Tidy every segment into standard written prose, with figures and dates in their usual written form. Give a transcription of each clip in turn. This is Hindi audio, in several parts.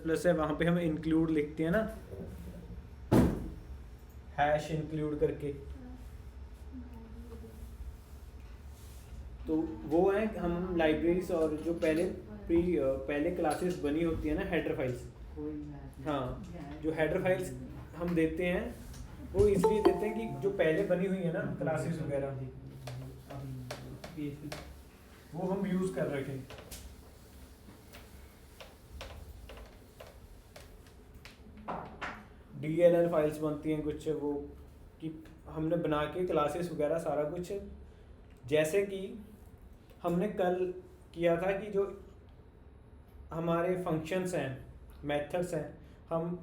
प्लस है वहाँ पे हम इंक्लूड लिखते हैं ना, हैश इंक्लूड करके, तो वो है हम लाइब्रेरीज और जो पहले क्लासेस बनी होती है ना हेडर फाइल्स, हाँ जो हेडर फाइल्स हम देते हैं वो इसलिए देते हैं कि जो पहले बनी हुई है ना क्लासेस वगैरह वो हम यूज़ कर रखे। DLL फाइल्स बनती हैं कुछ वो कि हमने बना के क्लासेस वगैरह सारा कुछ, जैसे कि हमने कल किया था कि जो हमारे फंक्शंस हैं मेथड्स हैं, हम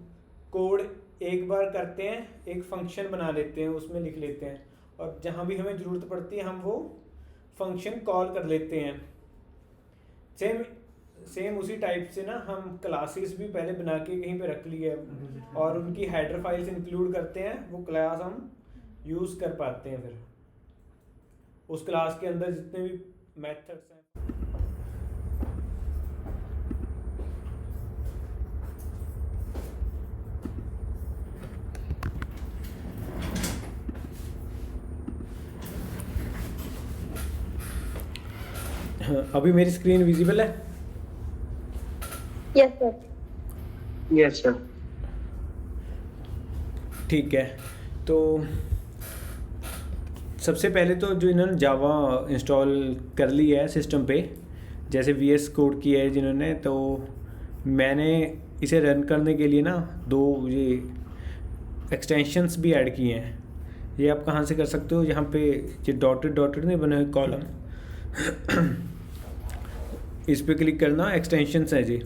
कोड एक बार करते हैं, एक फंक्शन बना लेते हैं, उसमें लिख लेते हैं, और जहाँ भी हमें ज़रूरत पड़ती है हम वो फंक्शन कॉल कर लेते हैं। सेम उसी टाइप से ना हम क्लासेस भी पहले बना के कहीं पे रख लिए और उनकी हेडर फाइल्स इंक्लूड करते हैं, वो क्लास हम यूज़ कर पाते हैं फिर उस क्लास के अंदर जितने भी मेथड्स हैं। अभी मेरी स्क्रीन विजिबल है? Yes sir. Yes sir. ठीक है, तो सबसे पहले तो जो इन्होंने जावा इंस्टॉल कर ली है सिस्टम पे, जैसे VS कोड किया है जिन्होंने, तो मैंने इसे रन करने के लिए ना 2 ये एक्सटेंशंस भी ऐड किए हैं। ये आप कहाँ से कर सकते हो, यहाँ पे ये डॉटेड नहीं बने हुए कॉलम इस पे क्लिक करना, एक्सटेंशंस है जी,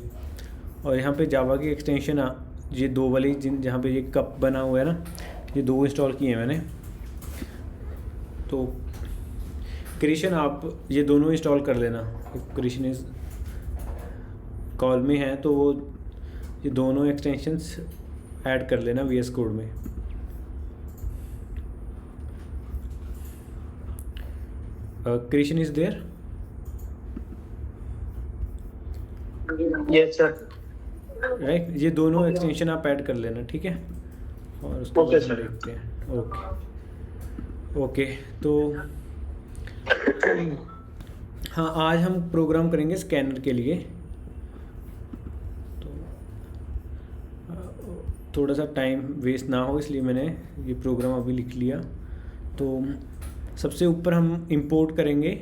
और यहाँ पे जावा की एक्सटेंशन ये 2 वाली जहाँ पे ये कप बना हुआ है ना, ये 2 इंस्टॉल किए हैं मैंने। तो क्रिशन आप ये दोनों इंस्टॉल कर लेना, क्रिशन इस कॉल में है तो वो ये दोनों एक्सटेंशंस ऐड कर लेना VS कोड में। Krishan is there? Yes sir. Right, ये दोनों एक्सटेंशन आप ऐड कर लेना, ठीक है, और उसके ओके बाद हम सर। देखते हैं। ओके, तो हाँ आज हम प्रोग्राम करेंगे स्कैनर के लिए, तो थोड़ा सा टाइम वेस्ट ना हो इसलिए मैंने ये प्रोग्राम अभी लिख लिया। तो सबसे ऊपर हम इंपोर्ट करेंगे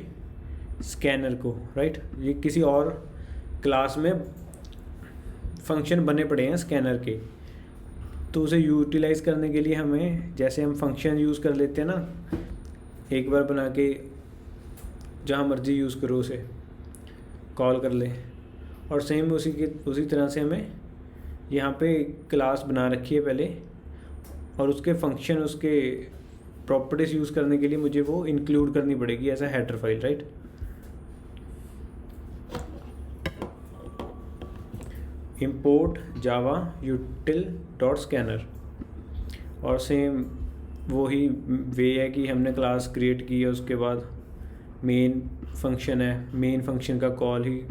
स्कैनर को, राइट, ये किसी और क्लास में फंक्शन बने पड़े हैं स्कैनर के, तो उसे यूटिलाइज़ करने के लिए हमें, जैसे हम फंक्शन यूज़ कर लेते हैं ना एक बार बना के, जहाँ मर्जी यूज़ करो उसे कॉल कर ले, और सेम उसी तरह से हमें यहाँ पे क्लास बना रखी है पहले, और उसके फंक्शन उसके प्रॉपर्टीज़ यूज़ करने के लिए मुझे वो इंक्लूड करनी पड़ेगी as a header file, right. import java util dot scanner, और सेम वही वे है कि हमने क्लास क्रिएट की है, उसके बाद मेन फंक्शन है, मेन फंक्शन का कॉल ही,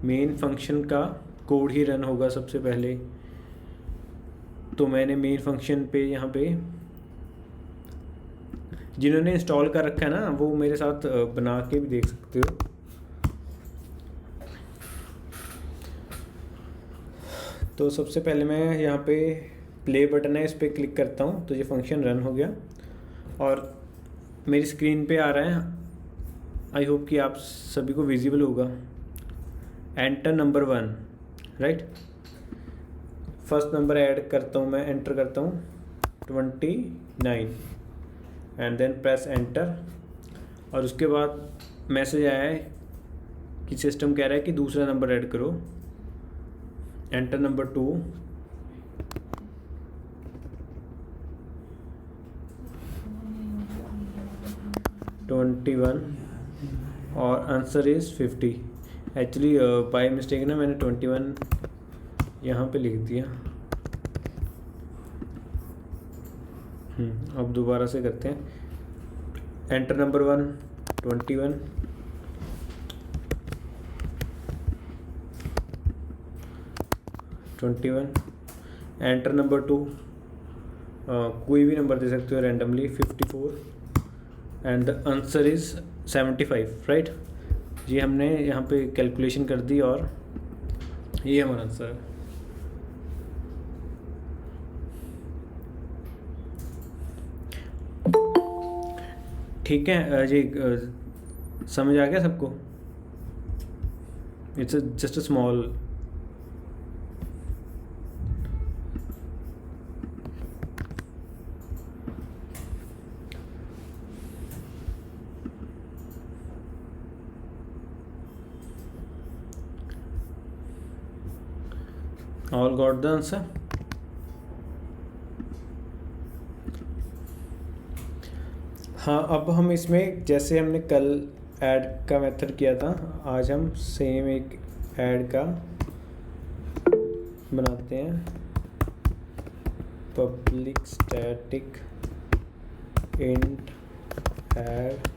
मेन फंक्शन का कोड ही रन होगा सबसे पहले। तो मैंने मेन फंक्शन पे यहाँ पे जिन्होंने इंस्टॉल कर रखा है ना वो मेरे साथ बना के भी देख सकते हो। तो सबसे पहले मैं यहाँ पे प्ले बटन है इस पर क्लिक करता हूँ तो ये फंक्शन रन हो गया और मेरी स्क्रीन पे आ रहा है। आई होप कि आप सभी को विजिबल होगा। Enter number 1, right. First number add करता हूँ मैं, एंटर करता हूँ 29 एंड देन प्रेस एंटर। और उसके बाद मैसेज आया है कि सिस्टम कह रहा है कि दूसरा नंबर ऐड करो। एंटर नंबर 2, और answer is 50। Actually by mistake ना मैंने 21 यहाँ पे लिख दिया। अब दोबारा से करते हैं। एंटर नंबर 1 21, 21, एंटर नंबर 2, कोई भी नंबर दे सकते हो randomly, 54, and the answer is 75, right. ये हमने यहाँ पे कैलकुलेशन कर दी और ये हमारा आंसर है। ठीक है जी, समझ आ गया सबको? It's just a small all got the answer. हाँ, अब हम इसमें जैसे हमने कल ऐड का मेथड किया था, आज हम सेम एक ऐड का बनाते हैं। Public static int add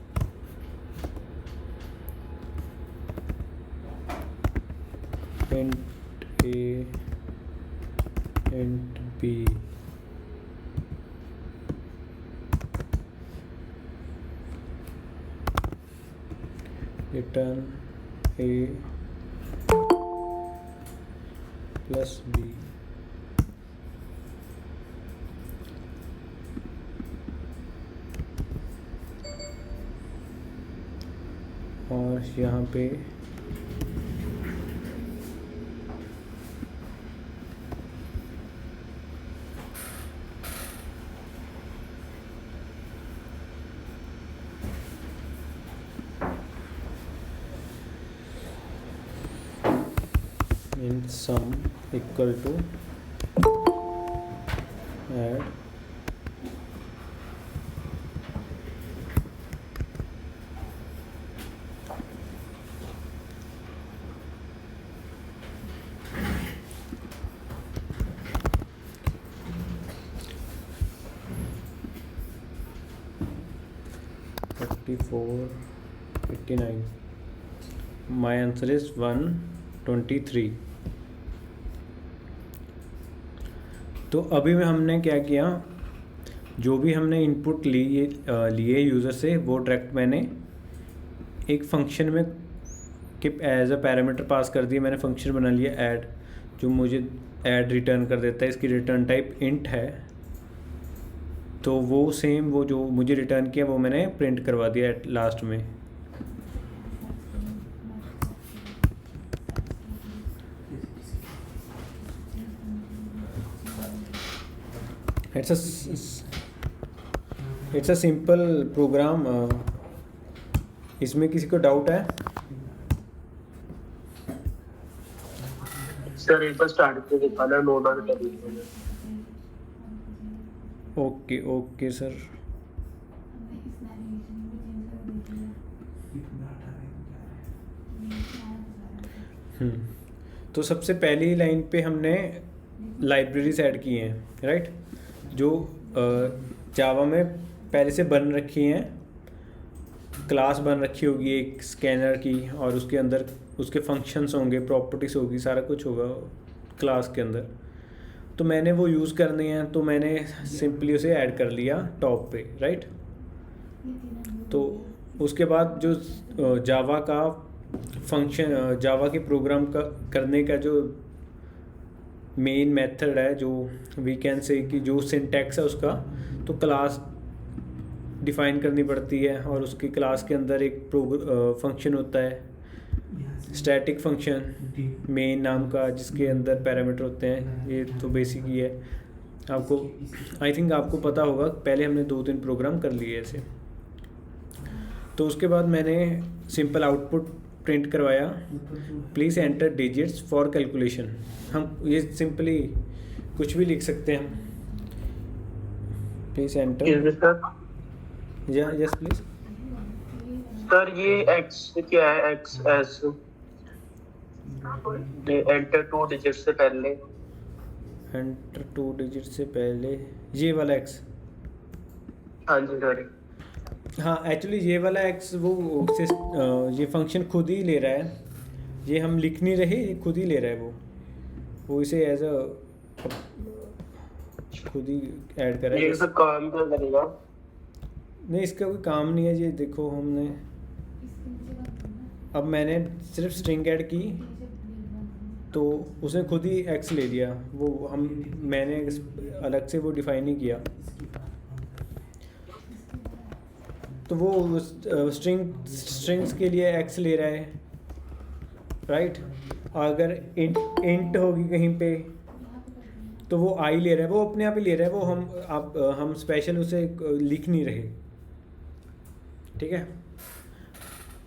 int a int b, return a plus b। और यहाँ पे int sum equal to add $44, $89। My answer is 123। तो अभी में हमने क्या किया, जो भी हमने इनपुट लिए यूज़र से, वो डायरेक्ट मैंने एक फंक्शन में कि एज अ पैरामीटर पास कर दिया। मैंने फंक्शन बना लिया ऐड, जो मुझे ऐड रिटर्न कर देता है। इसकी रिटर्न टाइप इंट है, तो वो सेम वो जो मुझे रिटर्न किया वो मैंने प्रिंट करवा दिया लास्ट में। It's a simple program. इसमें किसी को डाउट है? सर एक बार स्टार्ट करके दिखाना, नोट डाउन कर लीजिए। Okay okay sir. तो सबसे पहली लाइन पे हमने लाइब्रेरीज ऐड की हैं, राइट, जो जावा में पहले से बन रखी हैं। क्लास बन रखी होगी एक स्कैनर की, और उसके अंदर उसके फंक्शंस होंगे, प्रॉपर्टीज होगी, सारा कुछ होगा क्लास के अंदर। तो मैंने वो यूज़ करनी है, तो मैंने सिंपली उसे ऐड कर लिया टॉप पे, राइट। तो उसके बाद जो जावा का फंक्शन, जावा के प्रोग्राम का करने का जो मेन मेथड है, जो वी कैन से कि जो सिंटैक्स है उसका, तो क्लास डिफाइन करनी पड़ती है, और उसकी क्लास के अंदर एक फंक्शन होता है स्टैटिक फंक्शन मेन नाम का, जिसके अंदर पैरामीटर होते हैं। ये तो बेसिक ही है, आपको आई थिंक आपको पता होगा, पहले हमने 2-3 प्रोग्राम कर लिए ऐसे। तो उसके बाद मैंने सिंपल आउटपुट प्रिंट करवाया, please enter digits for calculation. हम ये सिंपली कुछ भी लिख सकते हैं हम, please enter. Yes please. Sir ये एक्स क्या है? एक्स एस एंटर 2 डिजिट से पहले, एंटर 2 डिजिट से पहले ये वाला एक्स। हाँ जी सर। हाँ, एक्चुअली ये वाला एक्स वो ये फंक्शन खुद ही ले रहा है, ये हम लिख नहीं रहे, ये खुद ही ले रहा है वो। वो इसे एज अ खुद ही ऐड करा है। ये तो काम क्या करेगा? नहीं, इसका कोई काम नहीं है। ये देखो, हमने अब मैंने सिर्फ स्ट्रिंग ऐड की तो उसने खुद ही एक्स ले लिया। वो मैंने अलग से वो डिफाइन नहीं किया। तो वो स्ट्रिंग्स के लिए एक्स ले रहा है, राइट। अगर इंट होगी कहीं पे तो वो आई ले रहा है, वो अपने आप ही ले रहा है। वो हम स्पेशल उसे लिख नहीं रहे, ठीक है।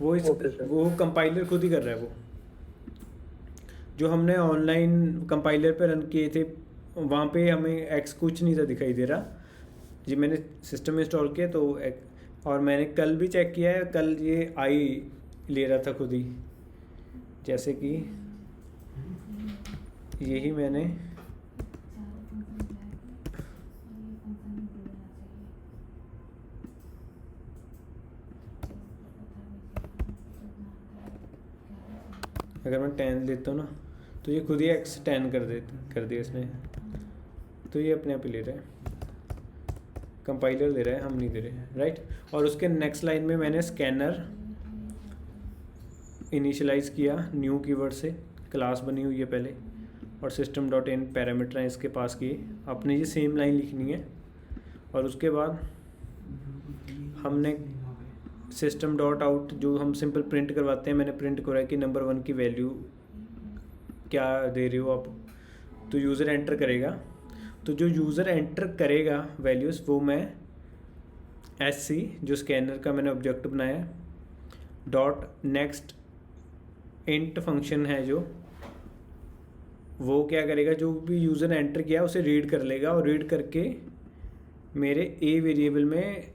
वो कंपाइलर खुद ही कर रहा है। वो जो हमने ऑनलाइन कंपाइलर पे रन किए थे वहाँ पे हमें एक्स कुछ नहीं था दिखाई दे रहा। जी मैंने सिस्टम में इंस्टॉल किया तो और मैंने कल भी चेक किया है, कल ये आई ले रहा था खुद ही। जैसे कि यही मैंने अगर मैं 10 लेता हूँ ना तो ये खुद ही एक्स 10 कर दिया इसने। तो ये अपने आप ही ले रहा है, कंपाइलर ले रहा है, हम नहीं दे रहे, राइट। और उसके नेक्स्ट लाइन में मैंने स्कैनर इनिशियलाइज़ किया न्यू कीवर्ड से, क्लास बनी हुई है पहले, और सिस्टम डॉट इन पैरामीटर हैं इसके पास किए। आपने ये सेम लाइन लिखनी है। और उसके बाद हमने सिस्टम डॉट आउट जो हम सिंपल प्रिंट करवाते हैं, मैंने प्रिंट कराया कि नंबर 1 की वैल्यू क्या दे रहे हो आप। तो यूज़र एंटर करेगा, तो जो यूज़र एंटर करेगा वैल्यूज़ वो मैं SC जो स्कैनर का मैंने ऑब्जेक्ट बनाया डॉट नेक्स्ट इंट फंक्शन है जो वो क्या करेगा, जो भी यूज़र ने एंटर किया उसे रीड कर लेगा और रीड करके मेरे A वेरिएबल में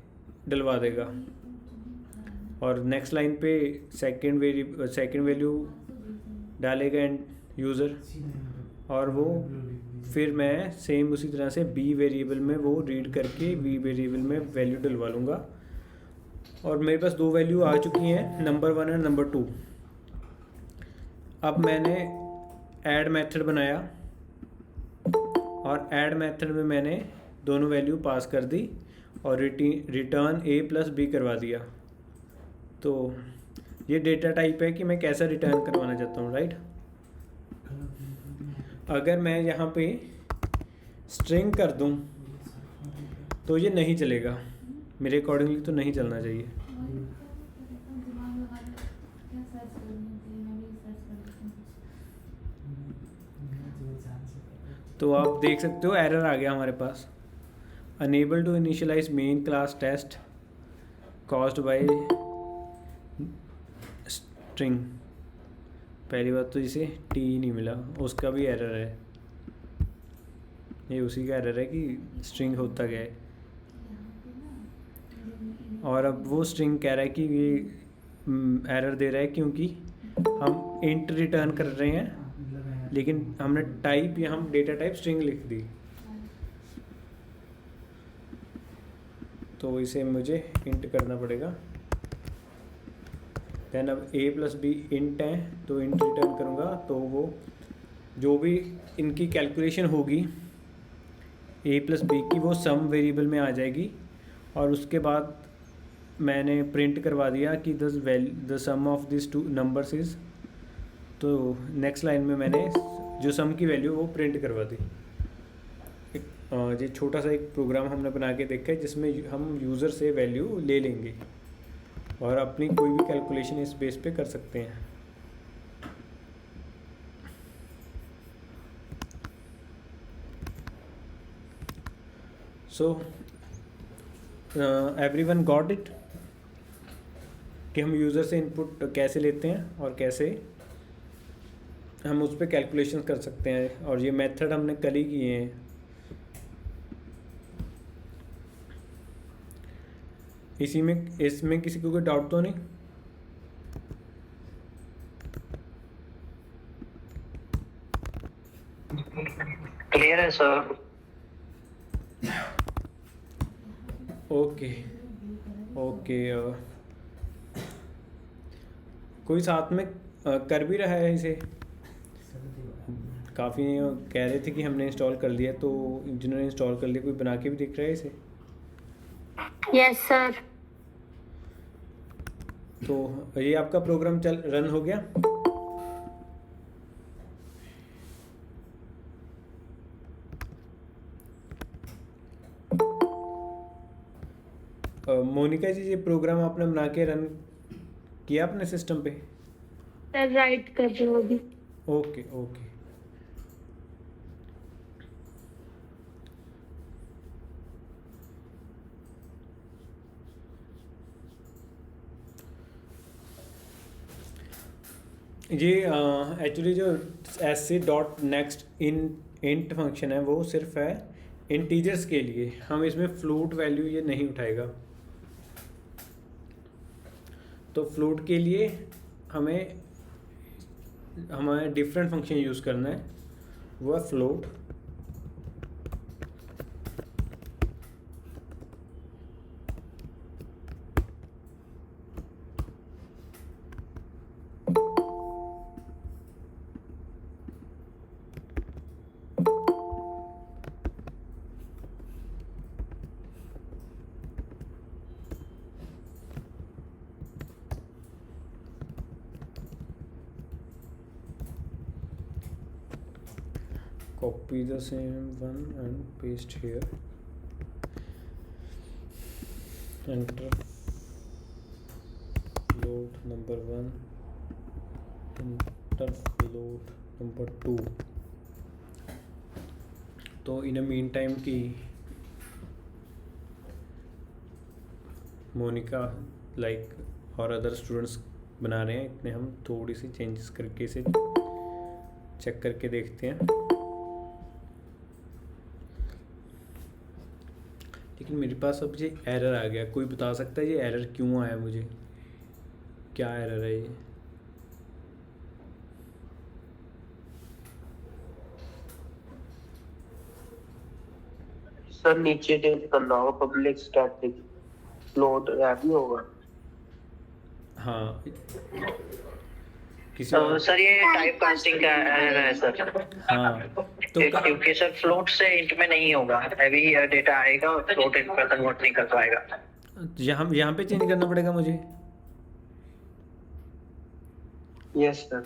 डलवा देगा। और नेक्स्ट लाइन पे सेकंड वैल्यू डालेगा यूज़र, और वो फिर मैं सेम उसी तरह से B वेरिएबल में वो रीड करके V वेरिएबल में वैल्यू डलवा लूँगा। और मेरे पास 2 वैल्यू आ चुकी हैं, नंबर 1 और नंबर 2। अब मैंने ऐड मेथड बनाया और ऐड मेथड में मैंने दोनों वैल्यू पास कर दी और रिटर्न A प्लस B करवा दिया। तो ये डेटा टाइप है कि मैं कैसा रिटर्न करवाना चाहता हूँ, राइट। अगर मैं यहाँ पे स्ट्रिंग कर दूँ तो ये नहीं चलेगा, मेरे अकॉर्डिंगली तो नहीं चलना चाहिए। तो आप देख सकते हो एरर आ गया हमारे पास, unable to initialise main class test caused by string. पहली बात तो इसे T नहीं मिला, उसका भी एरर है। ये उसी का एरर है कि स्ट्रिंग होता क्या है। और अब वो स्ट्रिंग कह रहा है कि ये एरर दे रहा है क्योंकि हम इंट रिटर्न कर रहे हैं लेकिन हमने टाइप या हम डेटा टाइप स्ट्रिंग लिख दी। तो इसे मुझे इंट करना पड़ेगा। देन अब A प्लस B इंट है तो इंट रिटर्न करूँगा, तो वो जो भी इनकी कैलकुलेशन होगी A प्लस B की वो सम वेरिएबल में आ जाएगी। और उसके बाद मैंने प्रिंट करवा दिया कि the sum of this two numbers is, तो नेक्स्ट लाइन में मैंने जो सम की वैल्यू वो प्रिंट करवा दी। ये छोटा सा एक प्रोग्राम हमने बना के देखा है जिसमें हम यूज़र से वैल्यू ले लेंगे और अपनी कोई भी कैलकुलेशन इस बेस पे कर सकते हैं। सो एवरीवन गॉट इट कि हम यूज़र से इनपुट कैसे लेते हैं और कैसे हम उस पर कैलकुलेशन कर सकते हैं। और ये मेथड हमने कल ही किए हैं। इसमें किसी को कोई डाउट तो नहीं? क्लियर है सर। Okay okay. कोई साथ में कर भी रहा है इसे? काफ़ी कह रहे थे कि हमने इंस्टॉल कर लिया, तो जिन्होंने इंस्टॉल कर लिया कोई बना के भी दिख रहा है इसे? Yes sir. तो ये आपका प्रोग्राम रन हो गया? मोनिका जी, ये प्रोग्राम आपने बना के रन किया अपने सिस्टम पे? सर राइट कर रही हूँ अभी। Okay okay. ये एक्चुअली जो SC.next इंट फंक्शन है वो सिर्फ है इंटीजर्स के लिए, हम इसमें फ्लोट वैल्यू ये नहीं उठाएगा। तो फ्लोट के लिए हमें डिफरेंट फंक्शन यूज़ करना है, वो है float. Copy the same one and paste here. Enter float number 1, enter float number 2. तो इन मीन टाइम की मोनिका और अदर स्टूडेंट्स बना रहे हैं, इतने हम थोड़ी सी चेंजेस करके इसे चेक करके देखते हैं। लेकिन मेरे पास अब ये एरर आ गया, कोई बता सकता है ये एरर क्यों आया? मुझे क्या एरर है ये? सर नीचे चेंज करना होगा, पब्लिक स्टैटिक फ्लोट ऐप नहीं होगा। हाँ, किसी तो सर ये टाइप कास्टिंग का एरर है सर। हाँ तो क्योंकि सर फ्लोट से इंट में नहीं होगा, हैवी डेटा आएगा और फ्लोट इंट में कन्वर्ट नहीं कर पाएगा। यहाँ पे चेंज करना पड़ेगा मुझे? Yes sir.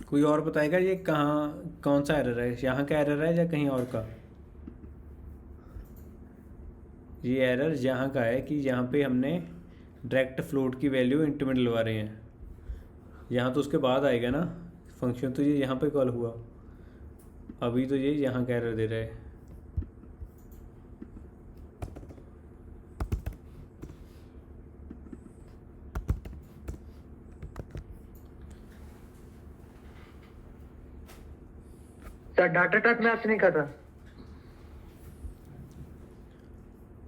कोई और बताएगा ये कौन सा एरर है? यहाँ का एरर है या कहीं और का? ये एरर यहाँ का है कि यहाँ पे हमने डायरेक्ट फ्लोट की वैल्यू इंट में डलवा रहे हैं। यहाँ तो उसके बाद आएगा ना फंक्शन, तो ये यहाँ पे कॉल हुआ, अभी तो ये यहाँ का एरर दे रहा है। सर डाटा टाइप मैच नहीं कर रहा।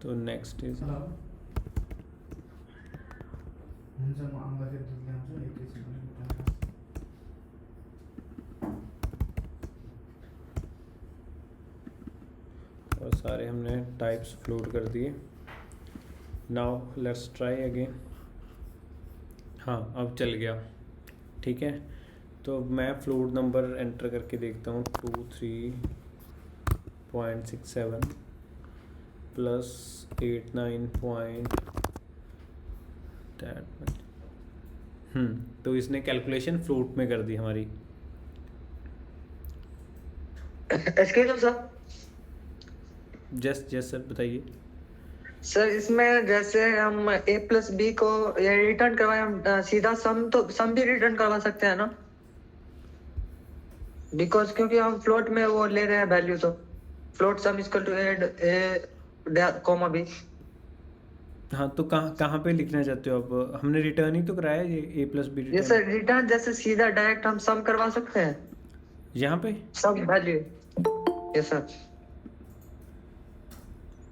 तो नेक्स्ट इज और सारे हमने टाइप्स फ्लोट कर दिए। Now let's try again. हाँ, अब चल गया, ठीक है। तो मैं फ्लोट नंबर एंटर करके देखता हूँ 23.67 प्लस 89 तो इसने कैलकुलेशन फ्लोट में कर दी हमारी। Excuse sir. जस्ट सर बताइए। सर इसमें जैसे हम a प्लस बी को ये रिटर्न करवाए, हम सीधा सम भी रिटर्न करवा सकते हैं ना? बिकॉज क्योंकि हम फ्लोट में वो ले रहे हैं वैल्यू, तो float sum equal to A comma B. हाँ, तो कहाँ पे लिखना चाहते हो अब? हमने रिटर्न ही तो कराया ये a प्लस बी ये सर रिटर्न जैसे सीधा डायरेक्ट हम सम करवा सकते हैं यहाँ पे। Sum value. Yes sir.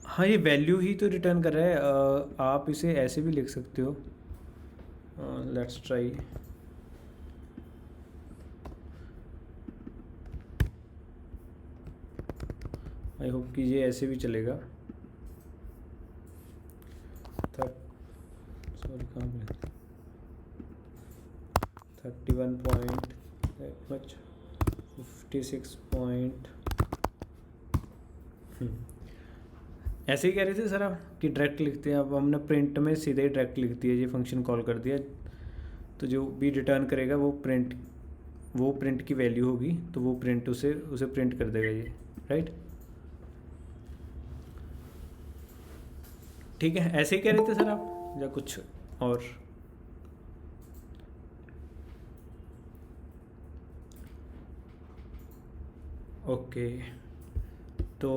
हाँ, ये वैल्यू ही तो रिटर्न कर रहा है। आप इसे ऐसे भी लिख सकते हो। Let's try. आई होप कि ये ऐसे भी चलेगा। सॉरी, कहाँ पे? 31 पॉइंट that much 56 पॉइंट। ऐसे ही कह रहे थे सर आप कि डायरेक्ट लिखते हैं। अब हमने प्रिंट में सीधे ही डायरेक्ट लिख दिया, ये फंक्शन कॉल कर दिया, तो जो भी रिटर्न करेगा वो प्रिंट की वैल्यू होगी, तो वो प्रिंट उसे प्रिंट कर देगा ये, राइट। ठीक है, ऐसे ही कह रहे थे सर आप या कुछ और? ओके, तो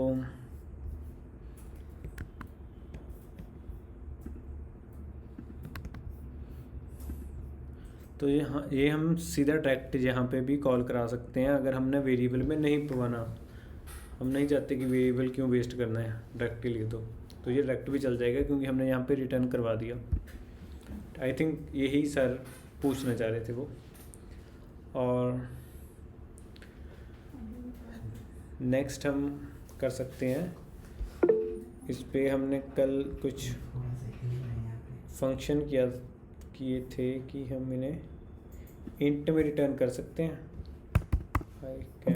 ये हम सीधा डायरेक्ट यहाँ पे भी कॉल करा सकते हैं अगर हमने वेरिएबल में नहीं पवाना। हम नहीं चाहते कि वेरिएबल क्यों वेस्ट करना है, डायरेक्ट ही लिख दो, तो ये डायरेक्ट भी चल जाएगा क्योंकि हमने यहाँ पे रिटर्न करवा दिया। आई थिंक यही सर पूछना चाह रहे थे वो। और नेक्स्ट हम कर सकते हैं, इस पे हमने कल कुछ फंक्शन किए थे कि हम इन्हें इंट में रिटर्न कर सकते हैं। आई कैन,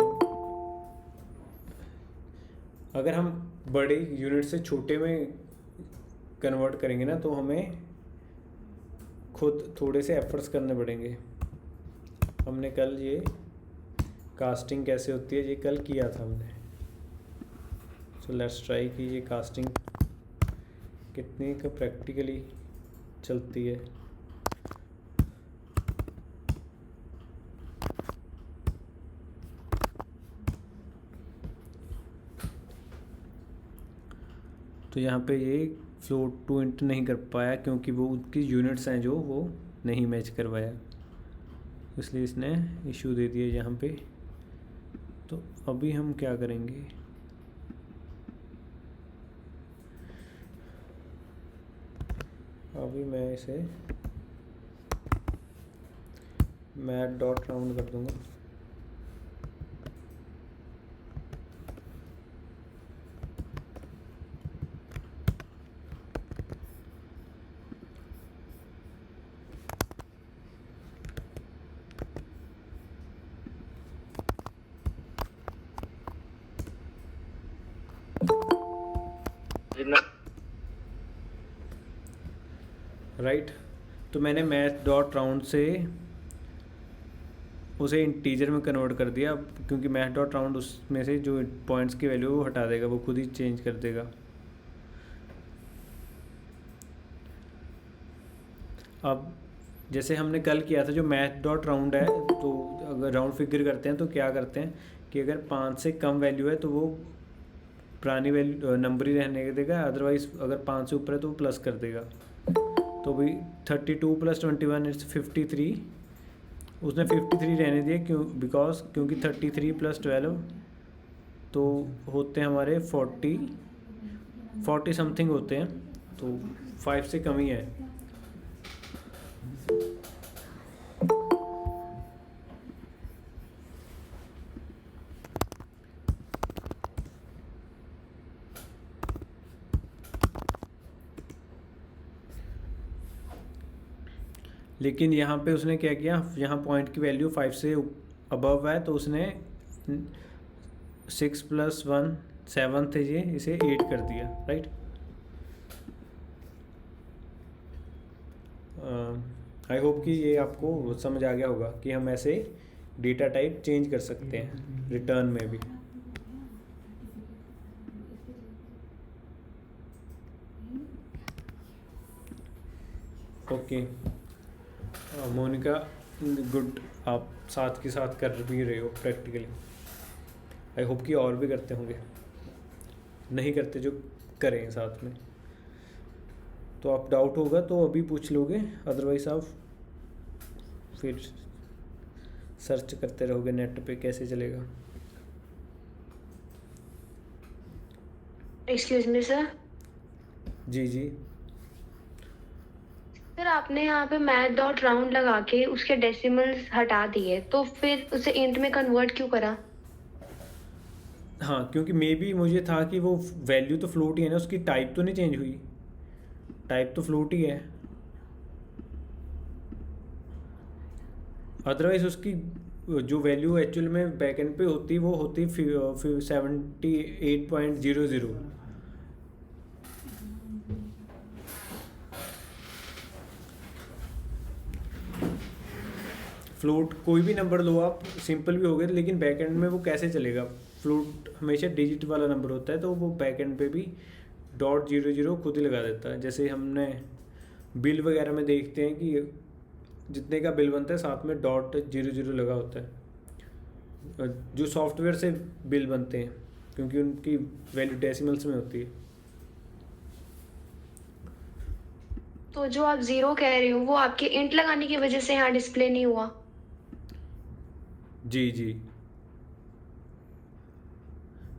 अगर हम बड़े यूनिट से छोटे में कन्वर्ट करेंगे ना, तो हमें खुद थोड़े से एफर्ट्स करने पड़ेंगे। हमने कल ये कास्टिंग कैसे होती है ये कल किया था हमने। सो लेट्स ट्राई कि ये कास्टिंग कितनी का प्रैक्टिकली चलती है। तो यहाँ पे ये फ्लोट टू इंट नहीं कर पाया क्योंकि वो उसकी यूनिट्स हैं जो वो नहीं मैच करवाया, इसलिए इसने इशू दे दिया यहाँ पे। तो अभी हम क्या करेंगे, अभी मैं इसे मैथ डॉट राउंड कर दूंगा। राइट, तो मैंने मैथ डॉट राउंड से उसे इंटीजर में कन्वर्ट कर दिया, क्योंकि मैथ डॉट राउंड उसमें से जो पॉइंट्स की वैल्यू वो हटा देगा, वो खुद ही चेंज कर देगा। अब जैसे हमने कल किया था जो मैथ डॉट राउंड है, तो अगर राउंड फिगर करते हैं तो क्या करते हैं कि अगर 5 से कम वैल्यू है तो वो पुरानी वैल्यू नंबर ही रहने देगा, अदरवाइज अगर 5 से ऊपर है तो वो प्लस कर देगा। तो भाई 32 + 21 इट्स 53, उसने 53 रहने दिए, क्योंकि 33 + 12 तो होते हैं हमारे 40 समथिंग होते हैं, तो 5 से कम ही है। लेकिन यहाँ पे उसने क्या किया, यहाँ पॉइंट की वैल्यू 5 से अबव है, तो उसने 6 + 1 7 थे, ये इसे 8 कर दिया, राइट। आई होप कि ये आपको समझ आ गया होगा कि हम ऐसे डेटा टाइप चेंज कर सकते हैं रिटर्न में भी। ओके मोनिका, गुड, आप साथ के साथ कर भी रहे हो प्रैक्टिकली। आई होप कि और भी करते होंगे, नहीं करते जो करें साथ में। तो आप डाउट होगा तो अभी पूछ लोगे, अदरवाइज आप फिर सर्च करते रहोगे नेट पे, कैसे चलेगा। Excuse me sir. जी जी सर आपने यहाँ पे मैथ डॉट राउंड लगा के उसके डेसिमल्स हटा दिए, तो फिर उसे इंट में कन्वर्ट क्यों करा? हाँ, क्योंकि मे बी मुझे था कि वो वैल्यू तो फ्लोट ही है ना, उसकी टाइप तो नहीं चेंज हुई, टाइप तो फ्लोट ही है। अदरवाइज उसकी जो वैल्यू एक्चुअल में बैकएंड पे होती वो होती 78.00। फ्लोट कोई भी नंबर लो आप, सिंपल भी हो गए, लेकिन बैकएंड में वो कैसे चलेगा? फ्लोट हमेशा डिजिट वाला नंबर होता है, तो वो बैकएंड पे भी .00 खुद ही लगा देता है। जैसे हमने बिल वगैरह में देखते हैं कि जितने का बिल बनता है साथ में .00 लगा होता है, जो सॉफ्टवेयर से बिल बनते हैं, क्योंकि उनकी वैल्यू डेसिमल्स में होती है। तो जो आप 0 कह रहे हो वो आपके इंट लगाने की वजह से यहाँ डिस्प्ले नहीं हुआ? जी जी,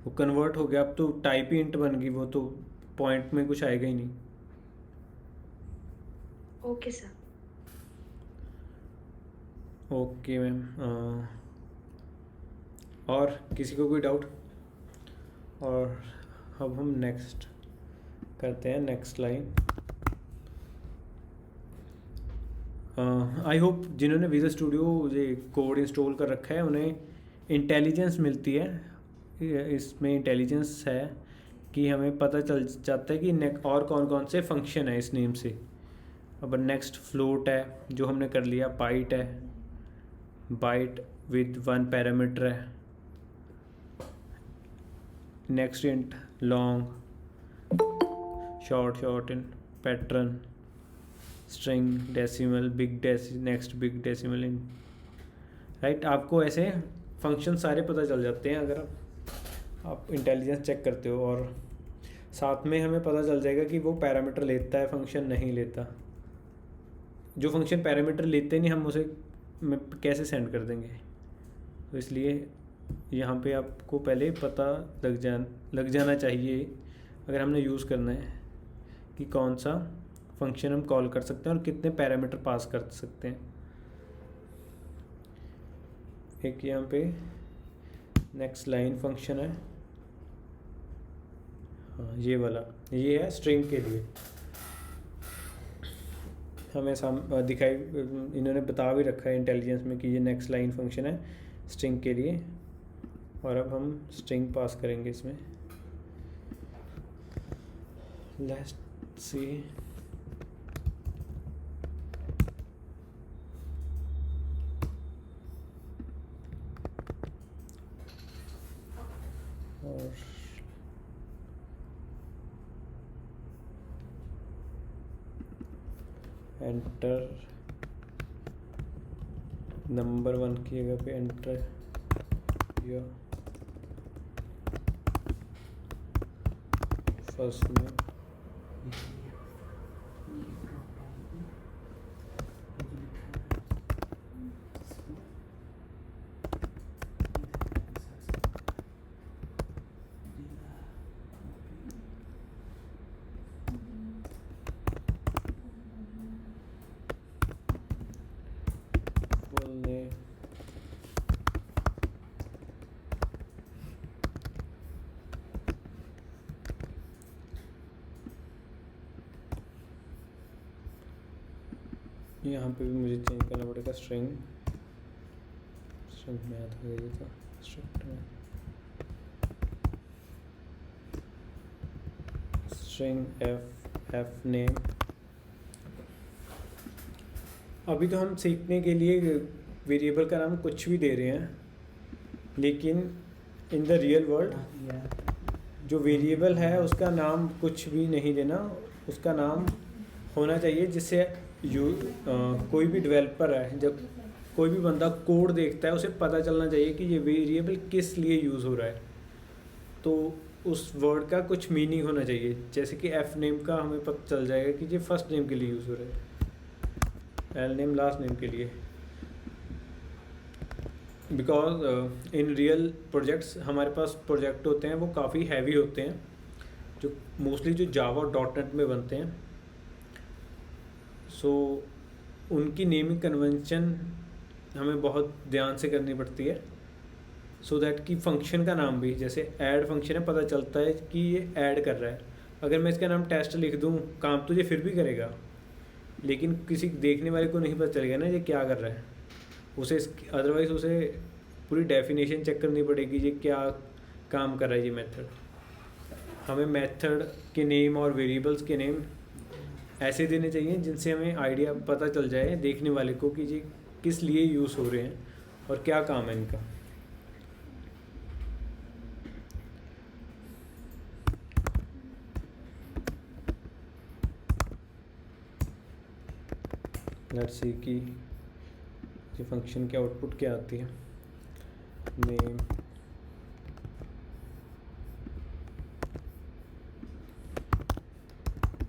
वो कन्वर्ट हो गया, अब तो टाइप ही इंट बन गई, वो तो पॉइंट में कुछ आएगा ही नहीं। Okay sir. ओके मैम, और किसी को कोई डाउट? और अब हम नेक्स्ट करते हैं, नेक्स्ट लाइन। आई होप जिन्होंने विजुअल स्टूडियो ये कोड इंस्टॉल कर रखा है उन्हें इंटेलिजेंस मिलती है। इसमें इंटेलिजेंस है कि हमें पता चल जाता है कि और कौन कौन से फंक्शन है इस नेम से। अब नेक्स्ट फ्लोट है जो हमने कर लिया, बाइट है, बाइट विद 1 पैरामीटर है, next int long, short in pattern, string, decimal, next big decimal in, right. आपको ऐसे फंक्शन सारे पता चल जाते हैं अगर आप इंटेलिजेंस चेक करते हो, और साथ में हमें पता चल जाएगा कि वो पैरामीटर लेता है, फंक्शन नहीं लेता। जो फंक्शन पैरामीटर लेते नहीं हम उसे कैसे सेंड कर देंगे? तो इसलिए यहाँ पे आपको पहले पता लग जाना चाहिए अगर हमने यूज़ करना है कि कौन सा फंक्शन हम कॉल कर सकते हैं और कितने पैरामीटर पास कर सकते हैं। एक यहाँ पे नेक्स्ट लाइन फंक्शन है, हाँ ये वाला, ये है स्ट्रिंग के लिए। हमें दिखाई, इन्होंने बता भी रखा है इंटेलिजेंस में कि ये नेक्स्ट लाइन फंक्शन है स्ट्रिंग के लिए, और अब हम स्ट्रिंग पास करेंगे इसमें। लेट्स सी, और एंटर, नंबर 1 की जगह पे एंटर या फर्स्ट में यहाँ पे भी मुझे चेंज करना पड़ेगा स्ट्रिंग में आता है ये था स्ट्रिंग में, स्ट्रिंग एफ नेम। अभी तो हम सीखने के लिए वेरिएबल का नाम कुछ भी दे रहे हैं, लेकिन इन द रियल वर्ल्ड जो वेरिएबल है उसका नाम कुछ भी नहीं देना, उसका नाम होना चाहिए जिससे कोई भी डेवलपर है, जब कोई भी बंदा कोड देखता है उसे पता चलना चाहिए कि ये वेरिएबल किस लिए यूज़ हो रहा है। तो उस वर्ड का कुछ मीनिंग होना चाहिए, जैसे कि एफ नेम का हमें पता चल जाएगा कि ये फर्स्ट नेम के लिए यूज़ हो रहा है, एल नेम लास्ट नेम के लिए। बिकॉज इन रियल प्रोजेक्ट्स हमारे पास प्रोजेक्ट होते हैं वो काफ़ी हैवी होते हैं, जो मोस्टली जो जावा और डॉटनेट में बनते हैं। सो उनकी नेमिंग कन्वेंशन हमें बहुत ध्यान से करनी पड़ती है, सो दैट कि फंक्शन का नाम भी, जैसे ऐड फंक्शन है, पता चलता है कि ये ऐड कर रहा है। अगर मैं इसका नाम टेस्ट लिख दूँ काम तो ये फिर भी करेगा, लेकिन किसी देखने वाले को नहीं पता चलेगा ना ये क्या कर रहा है। उसे अदरवाइज़ उसे पूरी डेफिनेशन चेक करनी पड़ेगी ये क्या काम कर रहा है ये मेथड। हमें मेथड के नेम और वेरिएबल्स के नेम ऐसे देने चाहिए जिनसे हमें आइडिया पता चल जाए देखने वाले को कि ये किस लिए यूज़ हो रहे हैं और क्या काम है इनका। लेट्स सी कि ये फंक्शन की आउटपुट क्या आती है। Name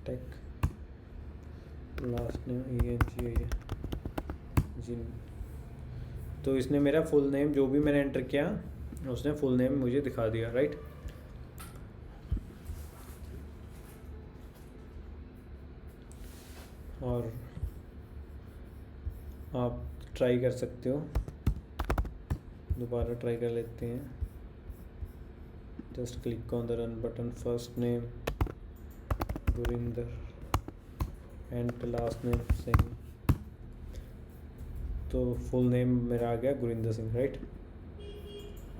take last name ENG जिन। तो इसने मेरा फुल नेम जो भी मैंने एंटर किया उसने फुल नेम मुझे दिखा दिया, राइट। और आप ट्राई कर सकते हो, दोबारा ट्राई कर लेते हैं। Just click on the run button. First name Gurinder and last name Singh. तो फुल नेम मेरा आ गया गुरिंदर सिंह, राइट।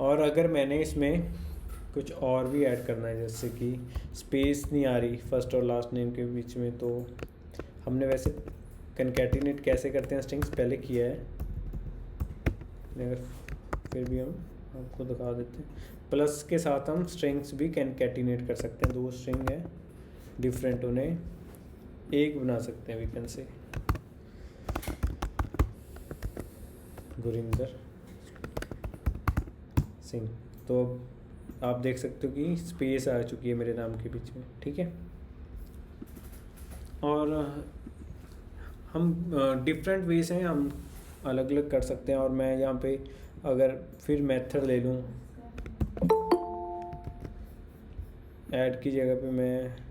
और अगर मैंने इसमें कुछ और भी ऐड करना है, जैसे कि स्पेस नहीं आ रही फर्स्ट और लास्ट नेम के बीच में, तो हमने वैसे कनकैटिनेट कैसे करते हैं स्ट्रिंग्स पहले किया है, मगर फिर भी हम आपको दिखा देते हैं। प्लस के साथ हम स्ट्रिंग्स भी कनकैटिनेट कर सकते हैं। दो स्ट्रिंग है डिफरेंट, उन्हें एक बना सकते हैं। We can say Gurinder Singh. तो आप देख सकते हो कि स्पेस आ चुकी है मेरे नाम के बीच में, ठीक है। और हम डिफरेंट वेज हैं, हम अलग अलग कर सकते हैं। और मैं यहाँ पे अगर फिर मेथड ले लूँ ऐड की जगह पे, मैं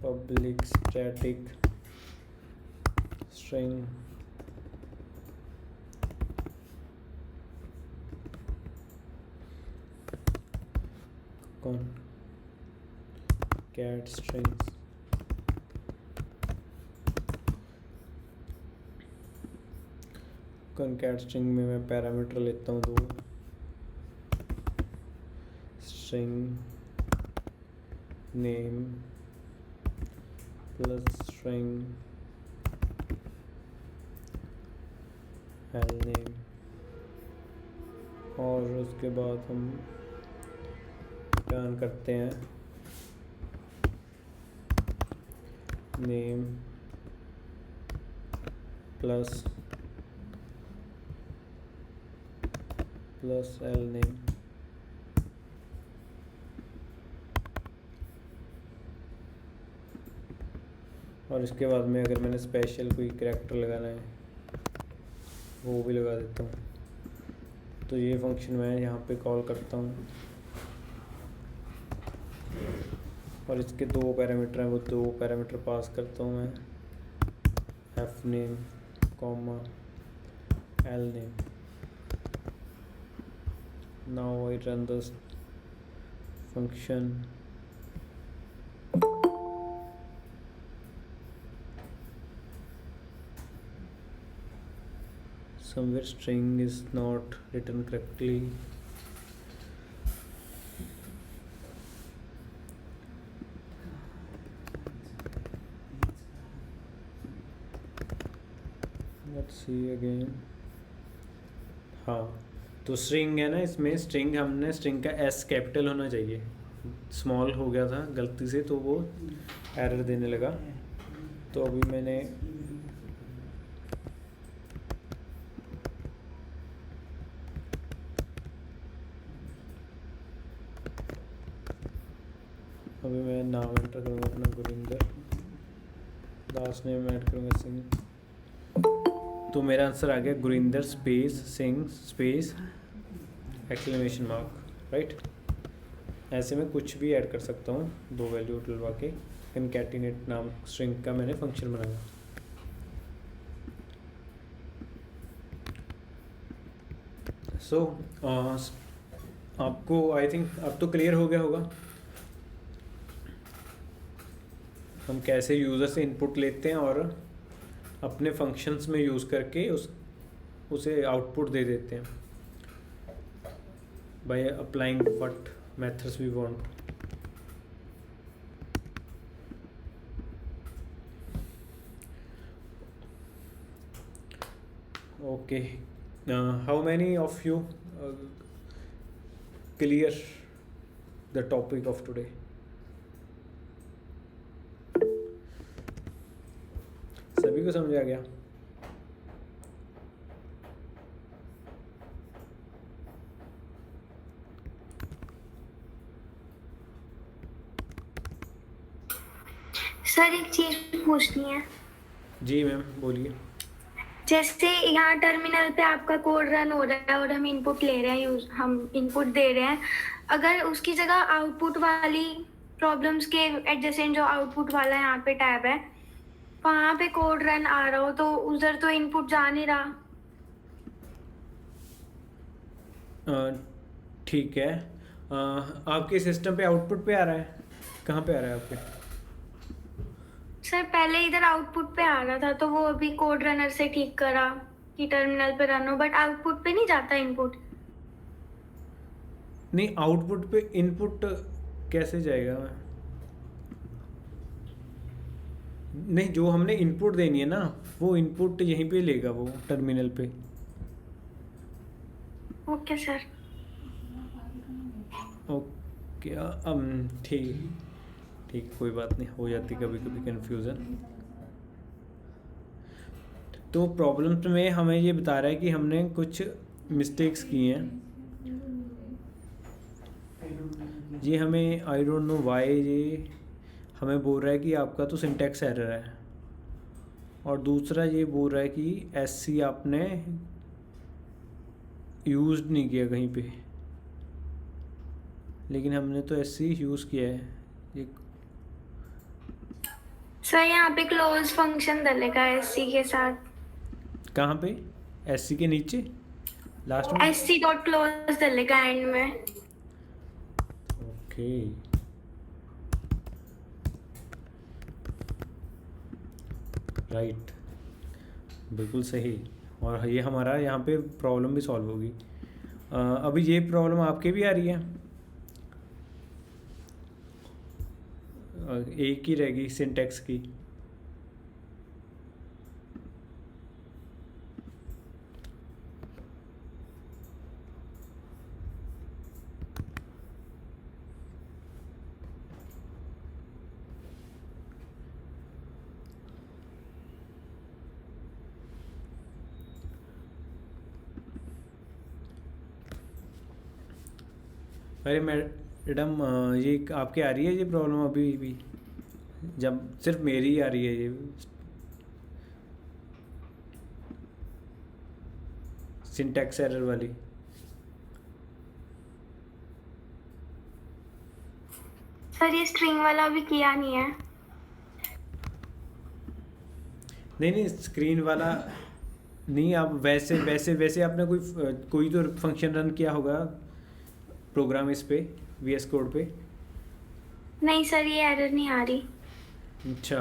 public static string cat strings concat string में मैं पैरामीटर लेता हूँ दो, स्ट्रिंग नेम प्लस स्ट्रिंग हेल नेम। और उसके बाद हम रिटर्न करते हैं नेम प्लस एल नेम। और इसके बाद में अगर मैंने स्पेशल कोई कैरेक्टर लगाना है वो भी लगा देता हूँ। तो ये फंक्शन मैं यहाँ पे कॉल करता हूँ और इसके दो पैरामीटर हैं, वो दो पैरामीटर पास करता हूँ मैं, F name comma L name. Now I run this function. Somewhere string is not written correctly. Let's see again. हाँ, तो स्ट्रिंग है ना, इसमें स्ट्रिंग हमने स्ट्रिंग का एस कैपिटल होना चाहिए, स्मॉल हो गया था गलती से तो वो एरर देने लगा। तो अभी मैंने नाम एंटर करूँगा अपना गुरिंदर, लास्ट नेम ऐड करूँगा सिंह। तो मेरा आंसर आ गया Gurinder space Singh space exclamation mark, right. ऐसे में कुछ भी ऐड कर सकता हूँ, दो वैल्यू डलवा के। कनकैटिनेट नाम स्ट्रिंग का मैंने फंक्शन बनाया। आपको आई थिंक अब तो क्लियर हो गया होगा हम कैसे यूज़र से इनपुट लेते हैं और अपने फंक्शंस में यूज़ करके उसे आउटपुट दे देते हैं by applying what methods we want. Okay. How many of you clear the topic of today? सभी को समझ आ गया? सर एक चीज पूछनी है. जी मैम बोलिए. जैसे यहाँ टर्मिनल पे आपका कोड रन हो रहा है और हम इनपुट ले रहे हैं, हम इनपुट दे रहे हैं. अगर उसकी जगह आउटपुट वाली प्रॉब्लम्स के एडजेसेंट जो आउटपुट वाला यहाँ पे टैब है वहाँ पे कोड रन आ रहा हो तो उधर तो इनपुट जा नहीं रहा. ठीक है. आपके सिस्टम पे आउटपुट पे आ रहा है? कहाँ पे आ रहा है आपके? सर पहले इधर आउटपुट पे आ रहा था तो वो अभी कोड रनर से ठीक करा कि टर्मिनल पे रन हो, बट आउटपुट पे नहीं जाता इनपुट. नहीं, आउटपुट पे इनपुट कैसे जाएगा? नहीं, जो हमने इनपुट देनी है ना वो इनपुट यहीं पे लेगा वो टर्मिनल पे. Okay sir. ओके. ठीक ठीक, कोई बात नहीं, हो जाती कभी कभी कंफ्यूजन. तो प्रॉब्लम्स में हमें ये बता रहा है कि हमने कुछ मिस्टेक्स की हैं. ये हमें आई डोंट नो व्हाई ये हमें बोल रहा है कि आपका तो सिंटैक्स एरर है, और दूसरा ये बोल रहा है कि एससी आपने यूज़ नहीं किया कहीं पे, लेकिन हमने तो एससी यूज़ किया है. ये सर यहाँ पे क्लोज फंक्शन डलेगा एससी के साथ. कहाँ पे? एससी के नीचे लास्ट में. एससी डॉट क्लोज डलेगा एंड में. ओके. राइट, बिल्कुल सही. और ये हमारा यहाँ पे प्रॉब्लम भी सॉल्व होगी. अभी ये प्रॉब्लम आपके भी आ रही है? एक ही रहेगी सिंटैक्स की. अरे मैडम, ये आपके आ रही है ये प्रॉब्लम अभी भी? जब सिर्फ मेरी ही आ रही है ये सिंटैक्स एरर वाली? सर ये स्ट्रिंग वाला भी किया नहीं है. नहीं, स्क्रीन वाला नहीं. आप वैसे वैसे वैसे आपने कोई तो फंक्शन रन किया होगा प्रोग्राम इस पे VS कोड पे. नहीं सर ये एरर नहीं आ रही. अच्छा,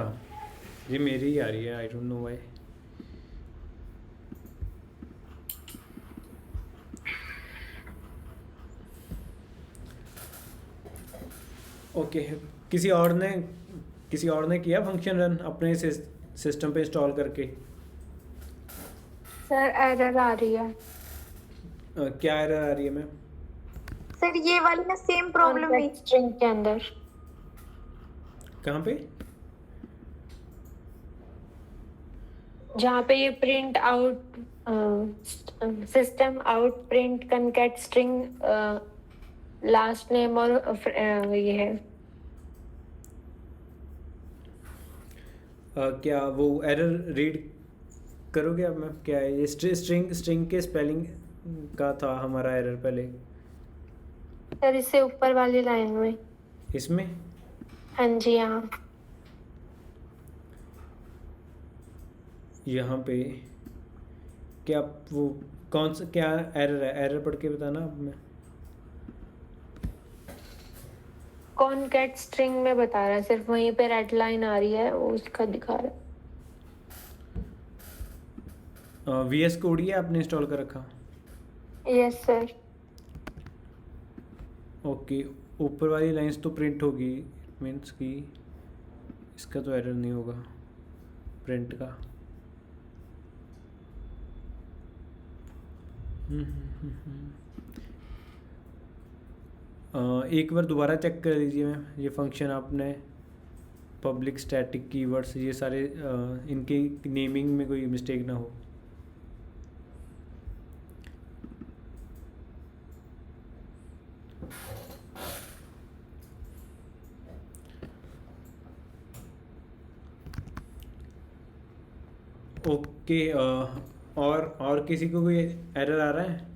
ये मेरी ही आ रही है, I don't know why. Okay. किसी और ने किया फंक्शन रन अपने सिस्टम पे इंस्टॉल करके? सर एरर आ रही है. क्या एरर आ रही है मैम? सर ये वाली ना सेम प्रॉब्लम है स्ट्रिंग के अंदर. कहाँ पे? जहाँ पे ये print out system out print concat string last name और ये है. क्या वो एरर रीड करोगे आप मैम? क्या है ये? स्ट्रिंग के स्पेलिंग का था हमारा एरर पहले. सर इससे ऊपर वाली लाइन में. इसमें? हाँ जी, हाँ. यहाँ पे क्या वो कौन सा क्या एरर है? एरर पढ़ के बताना अब मैं. कॉनकैट स्ट्रिंग में बता रहा है, सिर्फ वहीं पे रेड लाइन आ रही है, वो उसका दिखा रहा है। VS कोड ही आपने इंस्टॉल कर रखा? Yes sir. ओके, ऊपर वाली लाइंस तो प्रिंट होगी, मीन्स कि इसका तो एरर नहीं होगा प्रिंट का। एक बार दोबारा चेक कर लीजिए मैम, ये फंक्शन आपने पब्लिक स्टैटिक कीवर्ड्स ये सारे इनके नेमिंग में कोई मिस्टेक ना हो। ओके, और किसी को कोई एरर आ रहा है?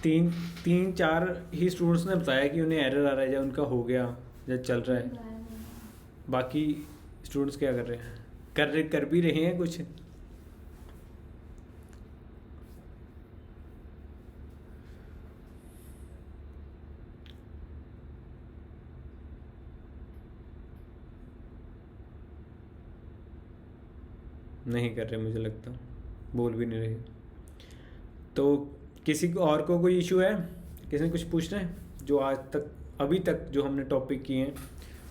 तीन चार ही स्टूडेंट्स ने बताया कि उन्हें एरर आ रहा है, या उनका हो गया या चल रहा है। बाकी स्टूडेंट्स क्या कर रहे हैं? कर भी रहे हैं कुछ? नहीं कर रहे, मुझे लगता, बोल भी नहीं रहे। तो किसी को और को कोई इशू है? किसी ने कुछ पूछना है? जो आज तक अभी तक जो हमने टॉपिक किए हैं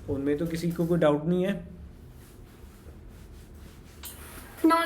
उनमें तो किसी को कोई डाउट नहीं है? नो